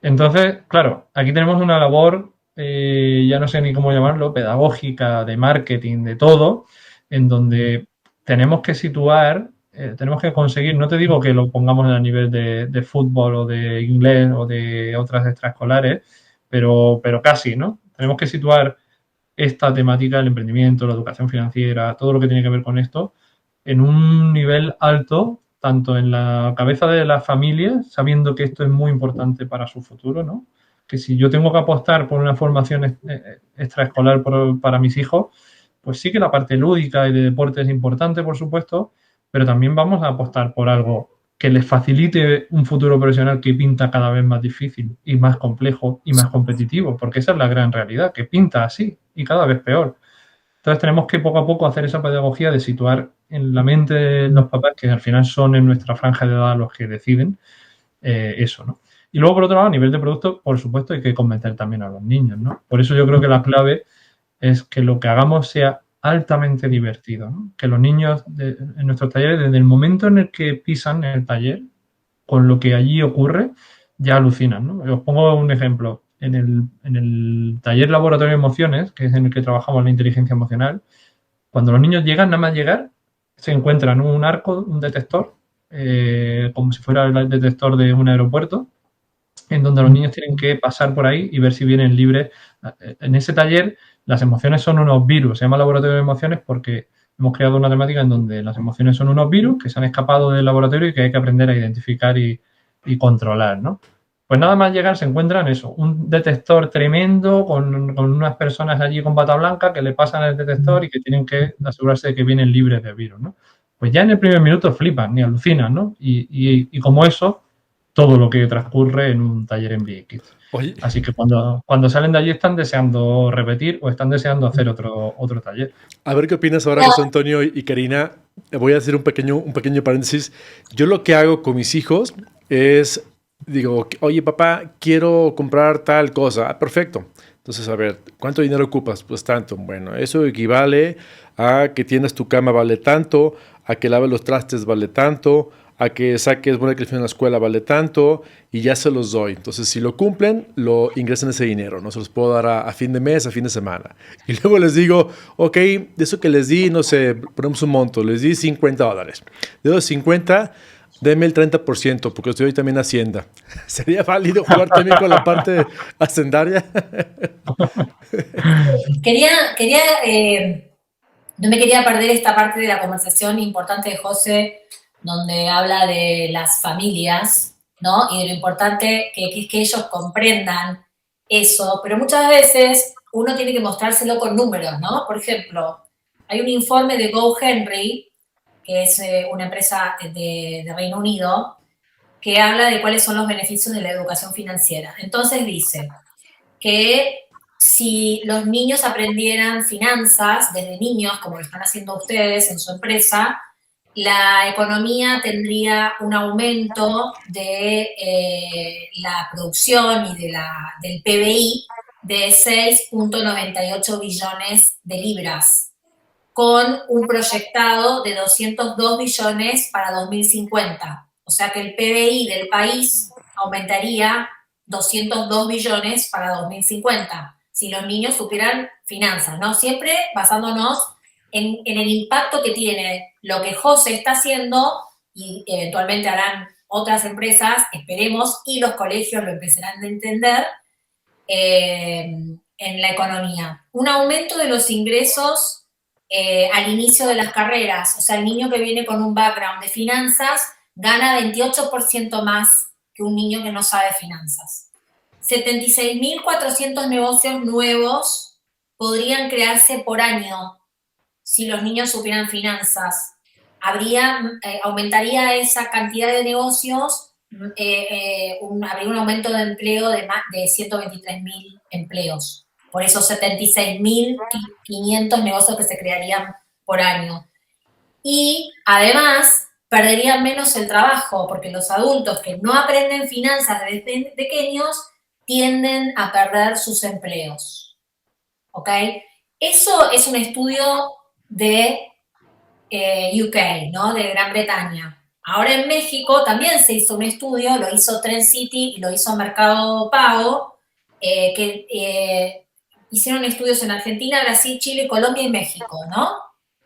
Entonces, claro, aquí tenemos una labor, ya no sé ni cómo llamarlo, pedagógica, de marketing, de todo, en donde tenemos que situar, tenemos que conseguir, no te digo que lo pongamos a nivel de fútbol o de inglés o de otras extraescolares, pero casi, ¿no? Tenemos que situar esta temática, el emprendimiento, la educación financiera, todo lo que tiene que ver con esto, en un nivel alto, tanto en la cabeza de las familias, sabiendo que esto es muy importante para su futuro, ¿no? Que si yo tengo que apostar por una formación extraescolar para mis hijos, pues sí que la parte lúdica y de deporte es importante, por supuesto, pero también vamos a apostar por algo que les facilite un futuro profesional que pinta cada vez más difícil y más complejo y más competitivo, porque esa es la gran realidad, que pinta así y cada vez peor. Entonces tenemos que poco a poco hacer esa pedagogía de situar en la mente de los papás, que al final son en nuestra franja de edad los que deciden eso, ¿no? Y luego, por otro lado, a nivel de producto, por supuesto, hay que convencer también a los niños, ¿no? Por eso yo creo que la clave es que lo que hagamos sea altamente divertido, ¿no? Que los niños en nuestros talleres, desde el momento en el que pisan en el taller, con lo que allí ocurre, ya alucinan, ¿no? Os pongo un ejemplo. En el taller Laboratorio de Emociones, que es en el que trabajamos la inteligencia emocional, cuando los niños llegan, nada más llegar, se encuentran un arco, un detector, como si fuera el detector de un aeropuerto, en donde los niños tienen que pasar por ahí y ver si vienen libres. En ese taller, las emociones son unos virus. Se llama Laboratorio de Emociones porque hemos creado una temática en donde las emociones son unos virus que se han escapado del laboratorio y que hay que aprender a identificar y controlar, ¿no? Pues nada más llegar se encuentran eso, un detector tremendo con unas personas allí con bata blanca que le pasan el detector y que tienen que asegurarse de que vienen libres de virus, ¿no? Pues ya en el primer minuto flipan y alucinan, ¿no? Y como eso, todo lo que transcurre en un taller en BX. Oye, Así que cuando salen de allí están deseando repetir o están deseando hacer otro taller. a ver qué opinas ahora, José Antonio y Karina. Voy a hacer un pequeño paréntesis. Yo lo que hago con mis hijos es, digo, oye papá, quiero comprar tal cosa. Ah, perfecto. Entonces, a ver, ¿cuánto dinero ocupas? Pues tanto. Bueno, eso equivale a que tienes tu cama vale tanto, a que laves los trastes vale tanto, a que saques buena calificación en la escuela vale tanto, y ya se los doy. Entonces, si lo cumplen, lo ingresan ese dinero, ¿no? Se los puedo dar a fin de mes, a fin de semana. Y luego les digo, ok, de eso que les di, no sé, ponemos un monto, les di $50. De los 50, deme el 30%, porque estoy también en Hacienda. ¿Sería válido jugar también con la parte hacendaria? No me quería perder esta parte de la conversación importante de José, donde habla de las familias, ¿no? Y de lo importante que es que ellos comprendan eso, pero muchas veces uno tiene que mostrárselo con números, ¿no? Por ejemplo, hay un informe de GoHenry, que es una empresa de Reino Unido, que habla de cuáles son los beneficios de la educación financiera. Entonces dice que si los niños aprendieran finanzas desde niños, como lo están haciendo ustedes en su empresa, la economía tendría un aumento de la producción y del PBI de 6,98 billones de libras, con un proyectado de 202 billones para 2050. O sea que el PBI del país aumentaría 202 billones para 2050, si los niños supieran finanzas, ¿no? Siempre basándonos en el impacto que tiene lo que José está haciendo y eventualmente harán otras empresas, esperemos, y los colegios lo empezarán a entender en la economía. Un aumento de los ingresos al inicio de las carreras, o sea, el niño que viene con un background de finanzas gana 28% más que un niño que no sabe finanzas. 76.400 negocios nuevos podrían crearse por año si los niños supieran finanzas. Aumentaría esa cantidad de negocios, habría un aumento de empleo de más de 123.000 empleos, por esos 76.500 negocios que se crearían por año. Y además perderían menos el trabajo, porque los adultos que no aprenden finanzas desde pequeños tienden a perder sus empleos. ¿Ok? Eso es un estudio de UK, ¿no? De Gran Bretaña. Ahora en México también se hizo un estudio, lo hizo Trend City y lo hizo Mercado Pago, hicieron estudios en Argentina, Brasil, Chile, Colombia y México, ¿no?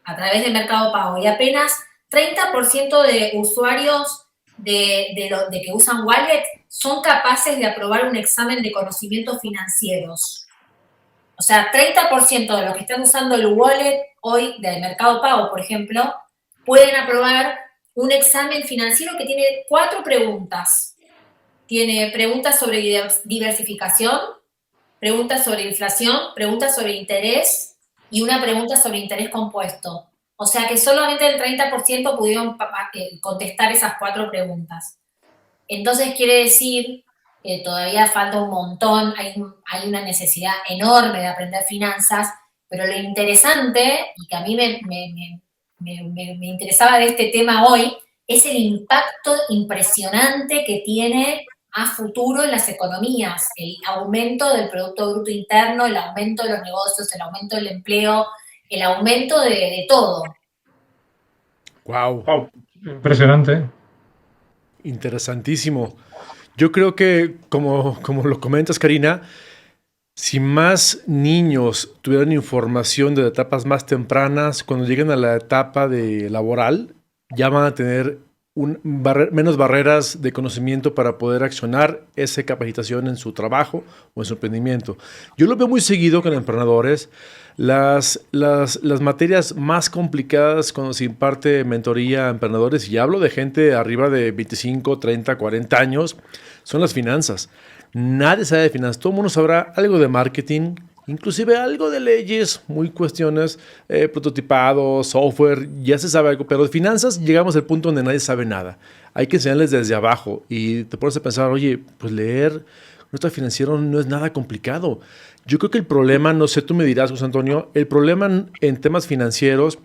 A través de Mercado Pago. Y apenas 30% de usuarios de que usan Wallet son capaces de aprobar un examen de conocimientos financieros. O sea, 30% de los que están usando el wallet hoy del Mercado Pago, por ejemplo, pueden aprobar un examen financiero que tiene 4 preguntas. Tiene preguntas sobre diversificación, preguntas sobre inflación, preguntas sobre interés y una pregunta sobre interés compuesto. O sea que solamente el 30% pudieron contestar esas 4 preguntas. Entonces quiere decir que todavía falta un montón, hay una necesidad enorme de aprender finanzas, pero lo interesante, y que a mí me interesaba de este tema hoy, es el impacto impresionante que tiene a futuro en las economías, el aumento del Producto Bruto Interno, el aumento de los negocios, el aumento del empleo, el aumento de todo. Wow, Wow, impresionante. interesantísimo. Yo creo que, como lo comentas, Karina, si más niños tuvieran información de etapas más tempranas, cuando lleguen a la etapa de laboral, ya van a tener menos barreras de conocimiento para poder accionar esa capacitación en su trabajo o en su emprendimiento. Yo lo veo muy seguido con emprendedores. Las materias más complicadas cuando se imparte mentoría a emprendedores, y hablo de gente arriba de 25, 30, 40 años, son las finanzas. Nadie sabe de finanzas, todo el mundo sabrá algo de marketing, inclusive algo de leyes, muy cuestiones, prototipado, software, ya se sabe algo, pero de finanzas llegamos al punto donde nadie sabe nada. Hay que enseñarles desde abajo y te pones a pensar, oye, pues leer nuestro financiero no es nada complicado. Yo creo que el problema, no sé, tú me dirás, José Antonio, el problema en temas financieros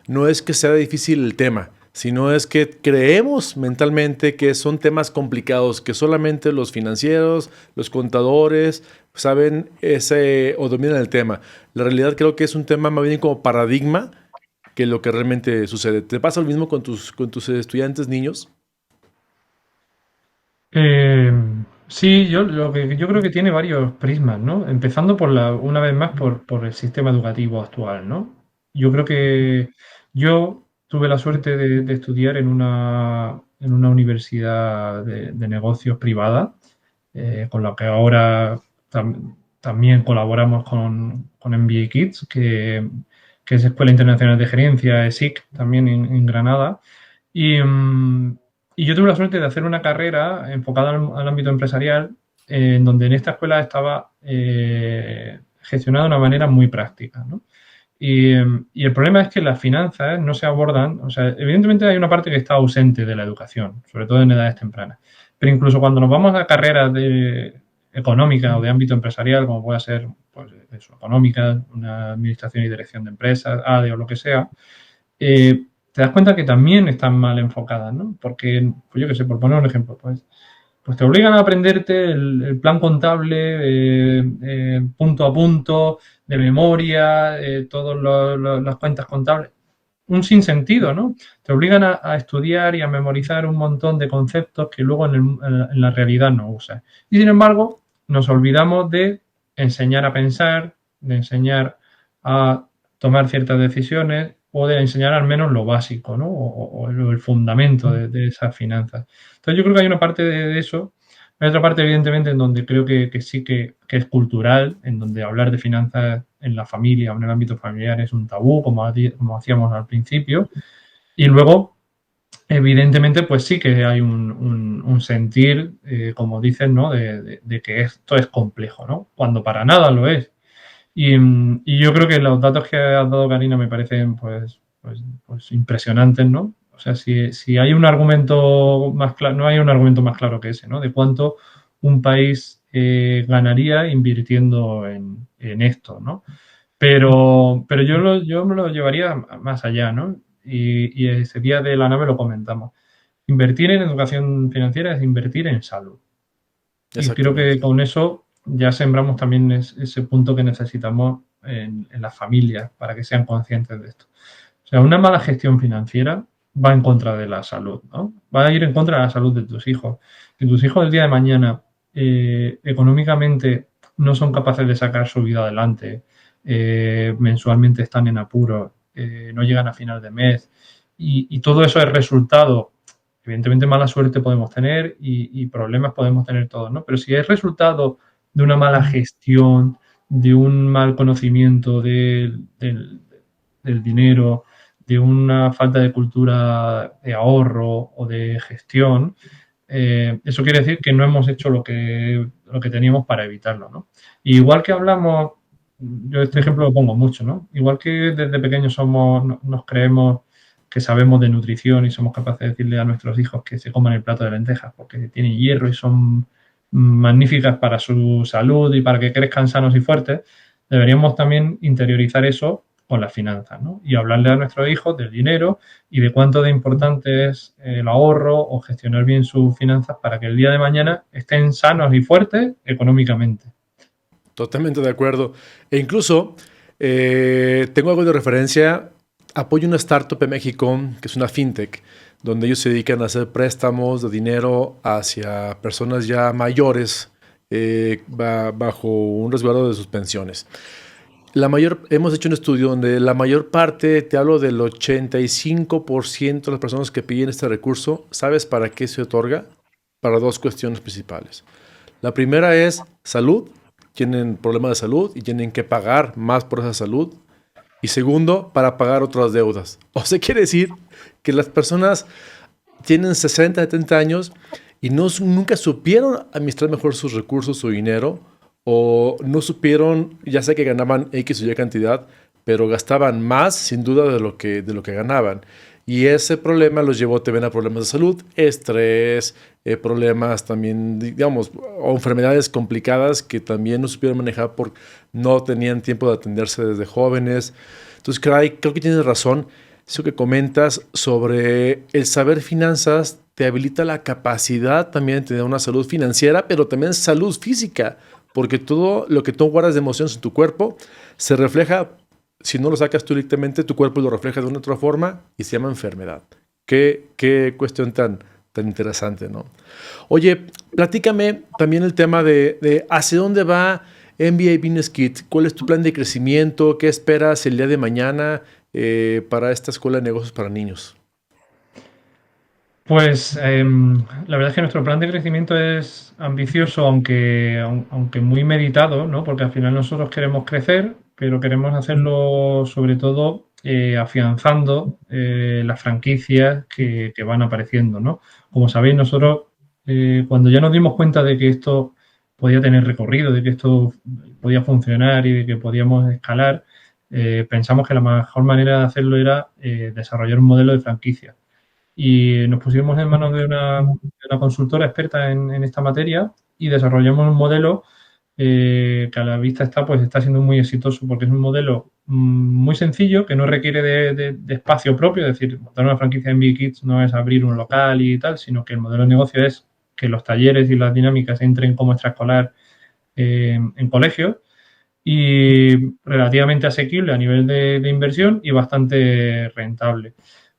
no es que sea difícil el tema, sino es que creemos mentalmente que son temas complicados, que solamente los financieros, los contadores saben ese o dominan el tema. La realidad creo que es un tema más bien como paradigma que lo que realmente sucede. ¿Te pasa lo mismo con tus estudiantes niños? Eh, sí, yo creo que tiene varios prismas, ¿no? Empezando una vez más por el sistema educativo actual, ¿no? Yo creo que yo tuve la suerte de estudiar en una universidad de negocios privada, con la que ahora también colaboramos con MBA Kids, que es Escuela Internacional de Gerencia, ESIC, también en Granada. Y, y yo tuve la suerte de hacer una carrera enfocada al ámbito empresarial, en donde en esta escuela estaba gestionada de una manera muy práctica, ¿no? Y el problema es que las finanzas no se abordan, o sea, evidentemente hay una parte que está ausente de la educación, sobre todo en edades tempranas, pero incluso cuando nos vamos a carreras económicas o de ámbito empresarial, como puede ser pues, eso, económica, una administración y dirección de empresas, ADE o lo que sea, te das cuenta que también están mal enfocadas, ¿no? Porque, pues yo qué sé, por poner un ejemplo, pues te obligan a aprenderte el plan contable punto a punto, de memoria, todas las cuentas contables. Un sinsentido, ¿no? Te obligan a estudiar y a memorizar un montón de conceptos que luego en la realidad no usas. Y sin embargo, nos olvidamos de enseñar a pensar, de enseñar a tomar ciertas decisiones o de enseñar al menos lo básico, ¿no? O el fundamento de esas finanzas. Entonces yo creo que hay una parte de eso. Hay otra parte, evidentemente, en donde creo que sí que es cultural, en donde hablar de finanzas en la familia o en el ámbito familiar es un tabú, como hacíamos al principio. Y luego, evidentemente, pues sí que hay un sentir, como dicen, ¿no? De que esto es complejo, ¿no? Cuando para nada lo es. Y yo creo que los datos que has dado, Karina, me parecen pues impresionantes, ¿no? O sea, si hay un argumento más claro, no hay un argumento más claro que ese, ¿no? De cuánto un país ganaría invirtiendo en esto, ¿no? Pero yo me lo llevaría más allá, ¿no? Y ese día de la nave lo comentamos. Invertir en educación financiera es invertir en salud. Y creo Exactamente. que con eso ya sembramos también ese punto que necesitamos en las familias para que sean conscientes de esto. O sea, una mala gestión financiera va en contra de la salud, ¿no? Va a ir en contra de la salud de tus hijos. Si tus hijos el día de mañana económicamente no son capaces de sacar su vida adelante, mensualmente están en apuros, no llegan a final de mes, y todo eso es resultado. Evidentemente mala suerte podemos tener y problemas podemos tener todos, ¿no? Pero si es resultado de una mala gestión, de un mal conocimiento del dinero, de una falta de cultura de ahorro o de gestión, eso quiere decir que no hemos hecho lo que teníamos para evitarlo, ¿no? Y igual que hablamos yo este ejemplo lo pongo mucho, ¿no? Igual que desde pequeños nos creemos que sabemos de nutrición y somos capaces de decirle a nuestros hijos que se coman el plato de lentejas porque tienen hierro y son magníficas para su salud y para que crezcan sanos y fuertes, deberíamos también interiorizar eso con las finanzas, ¿no? Y hablarle a nuestros hijos del dinero y de cuánto de importante es el ahorro o gestionar bien sus finanzas para que el día de mañana estén sanos y fuertes económicamente. Totalmente de acuerdo. E incluso tengo algo de referencia. Apoyo una startup en México que es una fintech, donde ellos se dedican a hacer préstamos de dinero hacia personas ya mayores bajo un resguardo de sus pensiones. Hemos hecho un estudio donde la mayor parte, te hablo del 85% de las personas que piden este recurso, ¿sabes para qué se otorga? Para dos cuestiones principales. La primera es salud, tienen problemas de salud y tienen que pagar más por esa salud. Y segundo, para pagar otras deudas. O sea, quiere decir que las personas tienen 60, 70 años y nunca supieron administrar mejor sus recursos, su dinero, o no supieron, ya sé que ganaban X o Y cantidad, pero gastaban más, sin duda, de lo que ganaban. Y ese problema los llevó también a problemas de salud, estrés, problemas también, digamos, o enfermedades complicadas que también no supieron manejar porque no tenían tiempo de atenderse desde jóvenes. Entonces, creo que tienes razón. Eso que comentas sobre el saber finanzas te habilita la capacidad también de tener una salud financiera, pero también salud física, porque todo lo que tú guardas de emociones en tu cuerpo se refleja. Si no lo sacas tú directamente, tu cuerpo lo refleja de una otra forma y se llama enfermedad. Qué cuestión tan interesante, ¿no? Oye, platícame también el tema de hacia dónde va MBA Business Kit. ¿Cuál es tu plan de crecimiento? ¿Qué esperas el día de mañana para esta escuela de negocios para niños? Pues la verdad es que nuestro plan de crecimiento es ambicioso, aunque muy meditado, ¿no? Porque al final nosotros queremos crecer, pero queremos hacerlo sobre todo afianzando las franquicias que van apareciendo, ¿no? Como sabéis, nosotros cuando ya nos dimos cuenta de que esto podía tener recorrido, de que esto podía funcionar y de que podíamos escalar, pensamos que la mejor manera de hacerlo era desarrollar un modelo de franquicia. Y nos pusimos en manos de una consultora experta en esta materia y desarrollamos un modelo que a la vista está siendo muy exitoso porque es un modelo muy sencillo, que no requiere de espacio propio, es decir, montar una franquicia en BeKids no es abrir un local y tal, sino que el modelo de negocio es que los talleres y las dinámicas entren como extraescolar en colegios y relativamente asequible a nivel de inversión y bastante rentable.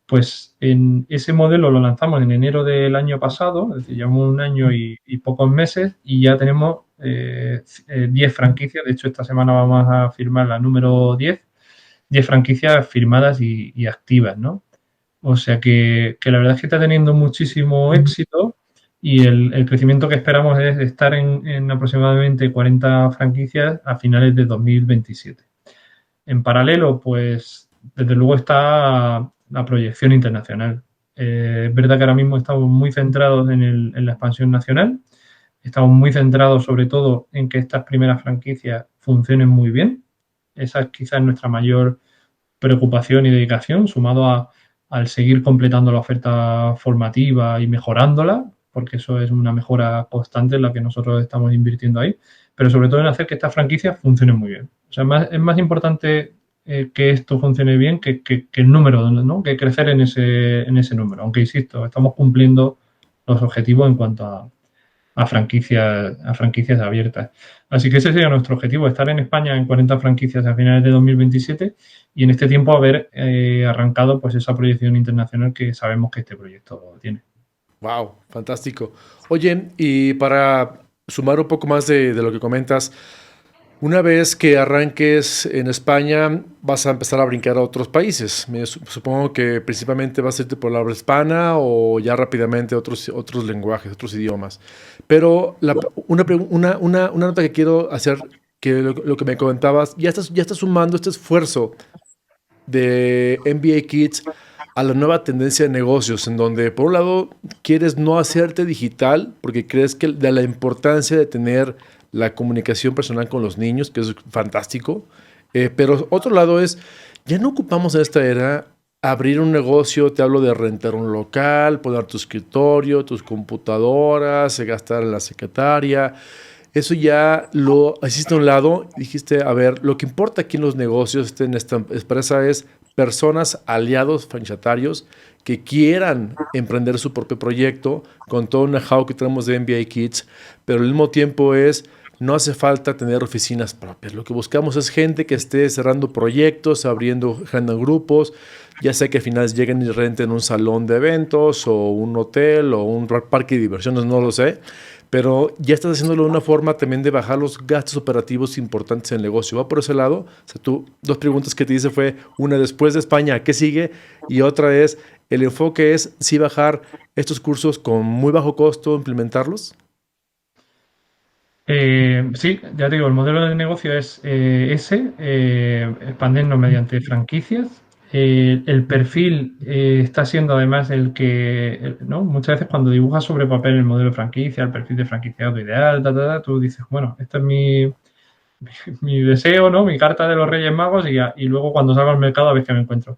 Pues en ese modelo lo lanzamos en enero del año pasado, es decir, llevamos un año y pocos meses y ya tenemos 10 franquicias. De hecho, esta semana vamos a firmar la número 10 franquicias firmadas y activas, ¿no? O sea que la verdad es que está teniendo muchísimo éxito y el crecimiento que esperamos es estar en aproximadamente 40 franquicias a finales de 2027. En paralelo, pues desde luego está la proyección internacional. Es verdad que ahora mismo estamos muy centrados en la expansión nacional, estamos muy centrados sobre todo en que estas primeras franquicias funcionen muy bien. Esa es quizás nuestra mayor preocupación y dedicación, sumado al seguir completando la oferta formativa y mejorándola, porque eso es una mejora constante en la que nosotros estamos invirtiendo ahí, pero sobre todo en hacer que estas franquicias funcionen muy bien. O sea, es más importante que esto funcione bien que el número, ¿no? Que crecer en ese número. Aunque, insisto, estamos cumpliendo los objetivos en cuanto a franquicias abiertas. Así que ese sería nuestro objetivo, estar en España en 40 franquicias a finales de 2027 y en este tiempo haber arrancado pues esa proyección internacional que sabemos que este proyecto tiene. Wow, fantástico. Oye, y para sumar un poco más de lo que comentas, una vez que arranques en España, vas a empezar a brincar a otros países. Supongo que principalmente vas a irte por la habla hispana o ya rápidamente otros lenguajes, otros idiomas. Pero una nota que quiero hacer, que lo que me comentabas, ya estás sumando este esfuerzo de MBA Kids a la nueva tendencia de negocios, en donde por un lado quieres no hacerte digital porque crees que de la importancia de tener la comunicación personal con los niños, que es fantástico, pero otro lado es, ya no ocupamos en esta era abrir un negocio, te hablo de rentar un local, poner tu escritorio, tus computadoras, gastar en la secretaria. Eso ya lo hiciste a un lado, dijiste, a ver, lo que importa aquí en los negocios, en esta empresa es personas, aliados, franquiciatarios que quieran emprender su propio proyecto con todo el know-how que tenemos de MBA Kids, pero al mismo tiempo no hace falta tener oficinas propias. Lo que buscamos es gente que esté cerrando proyectos, generando grupos, ya sea que al final lleguen y renten un salón de eventos o un hotel o un parque de diversiones, no lo sé, pero ya estás haciéndolo de una forma también de bajar los gastos operativos importantes en el negocio. ¿Va por ese lado? O sea, tú, dos preguntas que te hice fue, una después de España, ¿qué sigue? Y otra es, el enfoque es sí bajar estos cursos con muy bajo costo, implementarlos. Sí, ya te digo, el modelo de negocio es ese, expandirnos mediante franquicias. El perfil está siendo además ¿no? Muchas veces cuando dibujas sobre papel el modelo de franquicia, el perfil de franquiciado ideal, tú dices, bueno, este es mi deseo, ¿no? Mi carta de los Reyes Magos y luego cuando salgo al mercado a ver qué me encuentro.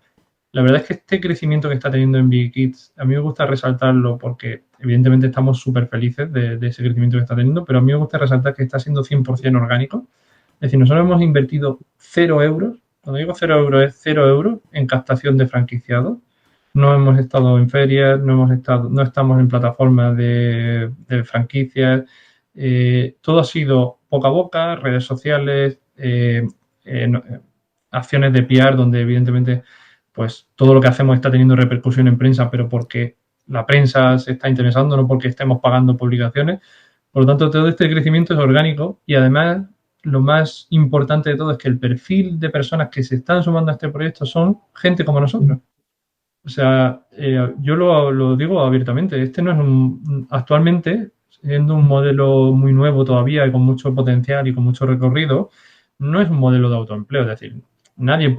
La verdad es que este crecimiento que está teniendo MBA Kids, a mí me gusta resaltarlo porque evidentemente estamos súper felices de ese crecimiento que está teniendo, pero a mí me gusta resaltar que está siendo 100% orgánico. Es decir, nosotros hemos invertido 0 euros, cuando digo 0 euros es 0 euros en captación de franquiciados. No hemos estado en ferias, no estamos en plataformas de franquicias. Todo ha sido boca a boca, redes sociales, acciones de PR donde evidentemente pues todo lo que hacemos está teniendo repercusión en prensa, pero porque la prensa se está interesando, no porque estemos pagando publicaciones. Por lo tanto, todo este crecimiento es orgánico y además lo más importante de todo es que el perfil de personas que se están sumando a este proyecto son gente como nosotros. O sea, yo lo digo abiertamente, este no es actualmente, siendo un modelo muy nuevo todavía y con mucho potencial y con mucho recorrido, no es un modelo de autoempleo, es decir, nadie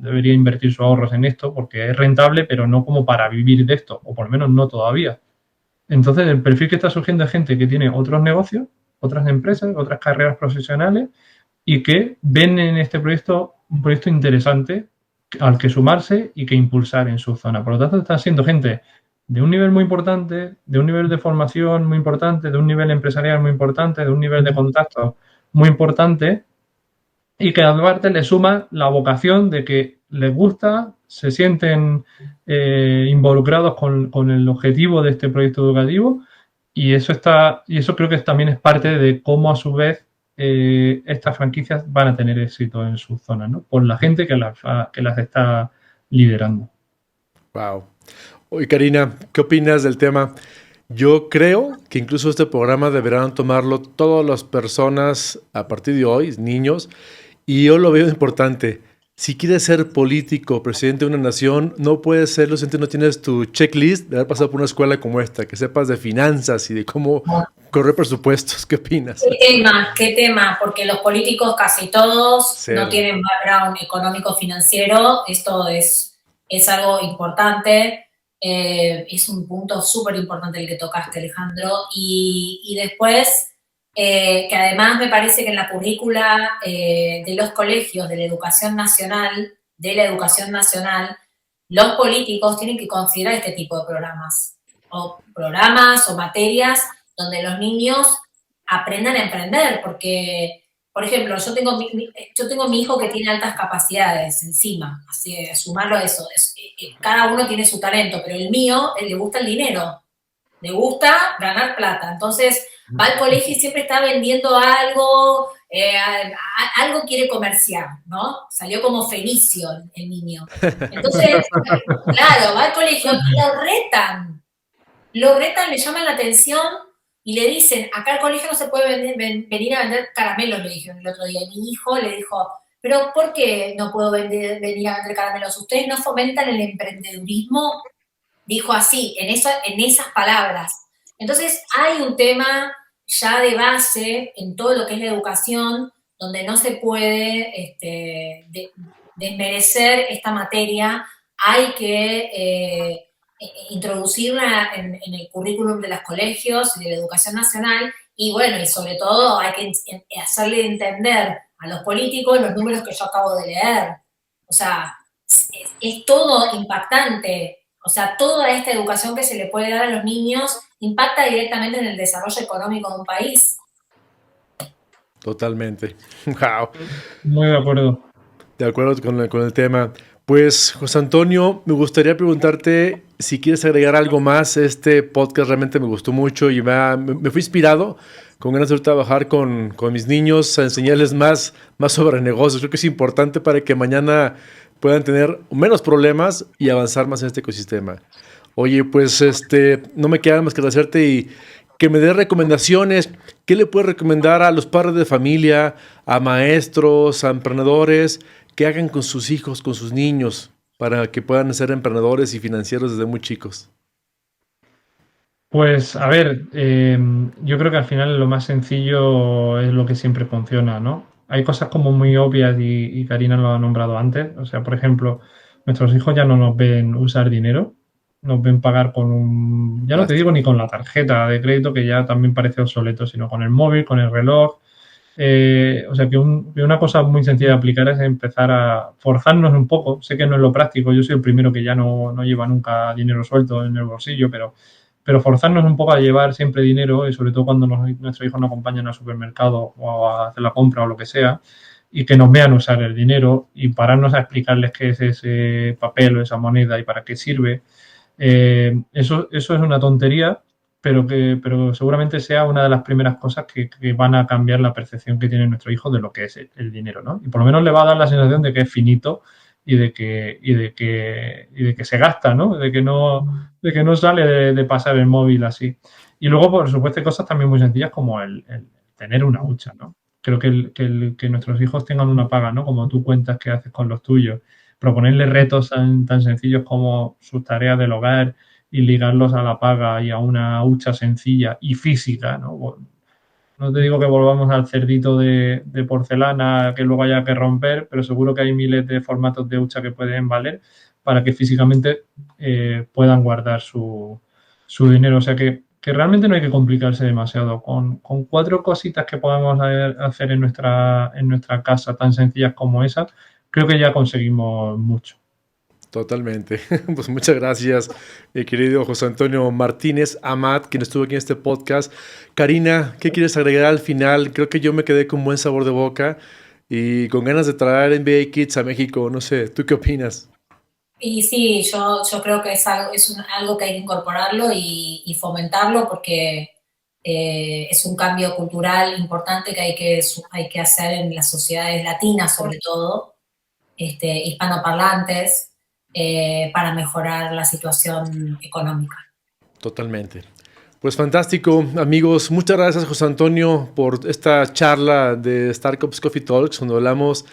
debería invertir sus ahorros en esto porque es rentable, pero no como para vivir de esto, o por lo menos no todavía. Entonces, el perfil que está surgiendo es gente que tiene otros negocios, otras empresas, otras carreras profesionales y que ven en este proyecto un proyecto interesante al que sumarse y que impulsar en su zona. Por lo tanto, están siendo gente de un nivel muy importante, de un nivel de formación muy importante, de un nivel empresarial muy importante, de un nivel de contacto muy importante y que aparte le suma la vocación de que les gusta, se sienten involucrados con el objetivo de este proyecto educativo y eso creo que también es parte de cómo a su vez estas franquicias van a tener éxito en su zona, ¿no? Por la gente que las está liderando. Wow. Oye, Karina, ¿qué opinas del tema? Yo creo que incluso este programa deberán tomarlo todas las personas a partir de hoy, niños, y yo lo veo importante. Si quieres ser político, presidente de una nación, no puedes serlo si no tienes tu checklist de haber pasado por una escuela como esta, que sepas de finanzas y de cómo correr presupuestos. ¿Qué opinas? Qué tema, porque los políticos casi todos Cero. no tienen background económico financiero, esto es algo importante, es un punto súper importante el que tocaste, Alejandro, y después, que además me parece que en la currícula de los colegios de la educación nacional, los políticos tienen que considerar este tipo de programas o materias donde los niños aprendan a emprender, porque, por ejemplo, yo tengo mi hijo que tiene altas capacidades encima, así sumarlo a eso, cada uno tiene su talento, pero el mío, le gusta el dinero, le gusta ganar plata, entonces va al colegio y siempre está vendiendo algo, algo quiere comerciar, ¿no? Salió como Fenicio el niño. Entonces, claro, va al colegio y lo retan, le llaman la atención y le dicen, acá al colegio no se puede venir a vender caramelos, le dijeron el otro día. Y mi hijo le dijo, pero ¿por qué no puedo venir a vender caramelos? ¿Ustedes no fomentan el emprendedurismo? Dijo así, en esas palabras. Entonces hay un tema ya de base en todo lo que es la educación, donde no se puede desmerecer esta materia hay que introducirla en el currículum de los colegios y de la educación nacional, y bueno, y sobre todo hay que hacerle entender a los políticos los números que yo acabo de leer. O sea, es todo impactante. O sea, toda esta educación que se le puede dar a los niños impacta directamente en el desarrollo económico de un país. Totalmente. Wow. Muy de acuerdo. De acuerdo con el tema. Pues, José Antonio, me gustaría preguntarte si quieres agregar algo más. Este podcast realmente me gustó mucho y me fui inspirado con ganas de trabajar con mis niños, a enseñarles más sobre negocios. Creo que es importante para que mañana puedan tener menos problemas y avanzar más en este ecosistema. Oye, pues no me queda más que agradecerte y que me des recomendaciones. ¿Qué le puedes recomendar a los padres de familia, a maestros, a emprendedores que hagan con sus hijos, con sus niños, para que puedan ser emprendedores y financieros desde muy chicos? Pues a ver, yo creo que al final lo más sencillo es lo que siempre funciona, ¿no? Hay cosas como muy obvias y Karina lo ha nombrado antes. O sea, por ejemplo, nuestros hijos ya no nos ven usar dinero, nos ven pagar con ya no te digo ni con la tarjeta de crédito, que ya también parece obsoleto, sino con el móvil, con el reloj. O sea, que una cosa muy sencilla de aplicar es empezar a forzarnos un poco. Sé que no es lo práctico, yo soy el primero que ya no lleva nunca dinero suelto en el bolsillo, pero forzarnos un poco a llevar siempre dinero, y sobre todo cuando nuestros hijos nos acompañan al supermercado o a hacer la compra o lo que sea, y que nos vean usar el dinero y pararnos a explicarles qué es ese papel o esa moneda y para qué sirve. Eso es una tontería, pero seguramente sea una de las primeras cosas que van a cambiar la percepción que tiene nuestro hijo de lo que es el dinero, ¿no? Y por lo menos le va a dar la sensación de que es finito y de que se gasta, ¿no? De que no sale de pasar el móvil así. Y luego, por supuesto, hay cosas también muy sencillas como el tener una hucha, ¿no? Creo que nuestros hijos tengan una paga, ¿no? Como tú cuentas que haces con los tuyos. Proponerles retos tan sencillos como sus tareas del hogar y ligarlos a la paga y a una hucha sencilla y física, ¿no? No te digo que volvamos al cerdito de porcelana que luego haya que romper, pero seguro que hay miles de formatos de hucha que pueden valer para que físicamente puedan guardar su dinero. O sea que realmente no hay que complicarse demasiado. Con 4 cositas que podamos hacer en nuestra casa tan sencillas como esa, creo que ya conseguimos mucho. Totalmente. Pues muchas gracias, querido José Antonio Martínez Amat, quien estuvo aquí en este podcast. Karina, ¿qué quieres agregar al final? Creo que yo me quedé con buen sabor de boca y con ganas de traer MBA Kids a México. No sé, ¿tú qué opinas? Y sí, yo creo que es algo que hay que incorporarlo y fomentarlo porque es un cambio cultural importante que hay que hacer en las sociedades latinas, sobre todo, hispanoparlantes, para mejorar la situación económica. Totalmente. Pues fantástico, amigos. Muchas gracias, José Antonio, por esta charla de Startups Coffee Talks, donde hablamos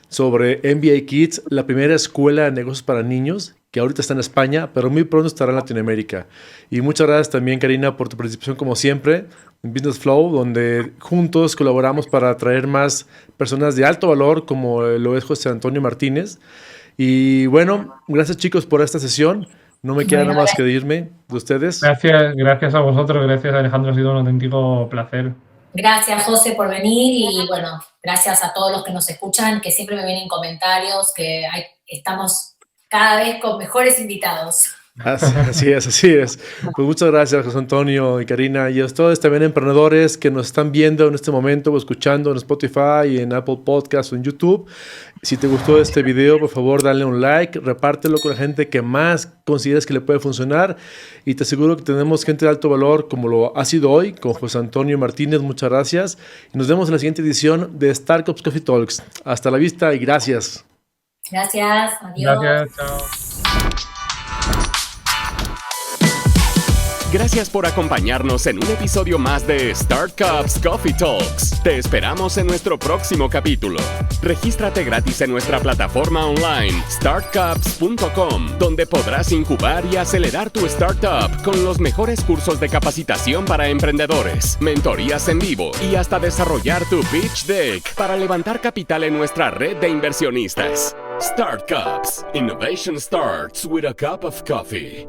sobre MBA Kids, la primera escuela de negocios para niños, que ahorita está en España, pero muy pronto estará en Latinoamérica. Y muchas gracias también, Karina, por tu participación, como siempre, en Business Flow, donde juntos colaboramos para atraer más personas de alto valor, como lo es José Antonio Martínez. Y bueno, gracias, chicos, por esta sesión. No me queda nada más que irme de ustedes. Gracias a vosotros, gracias, Alejandro, ha sido un auténtico placer. Gracias, José, por venir y bueno, gracias a todos los que nos escuchan, que siempre me vienen comentarios, que estamos cada vez con mejores invitados. Así es. Pues muchas gracias, José Antonio y Karina, y a ustedes también, emprendedores que nos están viendo en este momento o escuchando en Spotify, en Apple Podcasts o en YouTube. Si te gustó este video, por favor, dale un like, repártelo con la gente que más consideres que le puede funcionar, y te aseguro que tenemos gente de alto valor como lo ha sido hoy con José Antonio Martínez. Muchas gracias y nos vemos en la siguiente edición de Startups Coffee Talks. Hasta la vista y gracias. Gracias, adiós. Gracias, chao. Gracias por acompañarnos en un episodio más de Startups Coffee Talks. Te esperamos en nuestro próximo capítulo. Regístrate gratis en nuestra plataforma online, startcups.com, donde podrás incubar y acelerar tu startup con los mejores cursos de capacitación para emprendedores, mentorías en vivo y hasta desarrollar tu pitch deck para levantar capital en nuestra red de inversionistas. Start Cups. Innovation starts with a cup of coffee.